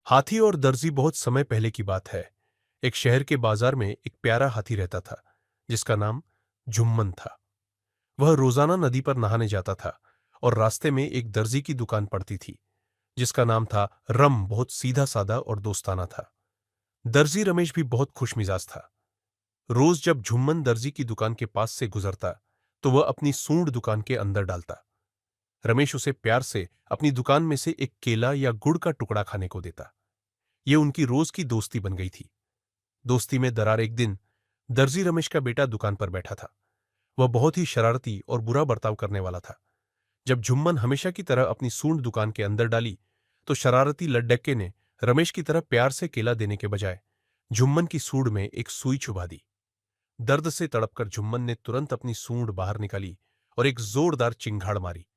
हाथी और दर्जी बहुत समय पहले की बात है। एक शहर के बाजार में एक प्यारा हाथी रहता था, जिसका नाम जुम्मन था। वह रोजाना नदी पर नहाने जाता था और रास्ते में एक दर्जी की दुकान पड़ती थी, जिसका नाम था रम। बहुत सीधा साधा और दोस्ताना था। दर्जी रमेश भी बहुत खुशमिजाज था। रोज जब जुम्मन दर्जी की दुकान के पास से गुजरता, तो वह अपनी सूंड दुकान के अंदर डालता। रमेश उसे प्यार से अपनी दुकान में से एक केला या गुड़ का टुकड़ा खाने को देता। ये उनकी रोज की दोस्ती बन गई थी। दोस्ती में दरार एक दिन दर्जी रमेश का बेटा दुकान पर बैठा था। वह बहुत ही शरारती और बुरा बर्ताव करने वाला था। जब जुम्मन हमेशा की तरह अपनी सूंड दुकान के अंदर डाली, तो शरारती लड्डक्के ने रमेश की तरह प्यार से केला देने के बजाय जुम्मन की सूंड में एक सुई चुभा दी। दर्द से तड़पकर जुम्मन ने तुरंत अपनी सूंड बाहर निकाली और एक जोरदार चिंगाड़ मारी।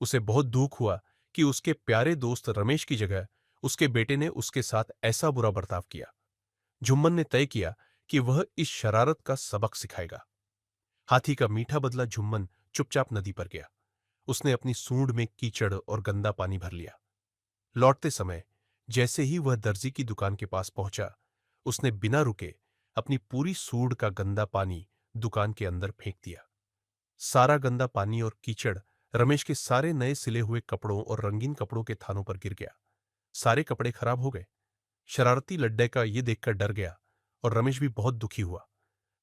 उसे बहुत दुख हुआ कि उसके प्यारे दोस्त रमेश की जगह उसके बेटे ने उसके साथ ऐसा बुरा बर्ताव किया। जुम्मन ने तय किया कि वह इस शरारत का सबक सिखाएगा। हाथी का मीठा बदला जुम्मन चुपचाप नदी पर गया। उसने अपनी सूंड में कीचड़ और गंदा पानी भर लिया। लौटते समय जैसे ही वह दर्जी की दुकान के पास पहुंचा, उसने बिना रुके अपनी पूरी सूंड का गंदा पानी दुकान के अंदर फेंक दिया। सारा गंदा पानी और कीचड़ रमेश के सारे नए सिले हुए कपड़ों और रंगीन कपड़ों के थानों पर गिर गया। सारे कपड़े खराब हो गए। शरारती लड्डे का ये देखकर डर गया और रमेश भी बहुत दुखी हुआ।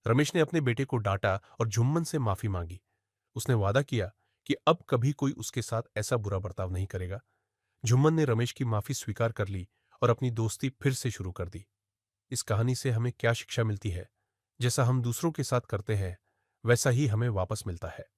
रमेश ने अपने बेटे को डांटा और जुम्मन से माफी मांगी। उसने वादा किया कि अब कभी कोई उसके साथ ऐसा बुरा बर्ताव नहीं करेगा। जुम्मन ने रमेश की माफी स्वीकार कर ली और अपनी दोस्ती फिर से शुरू कर दी। इस कहानी से हमें क्या शिक्षा मिलती है? जैसा हम दूसरों के साथ करते हैं, वैसा ही हमें वापस मिलता है।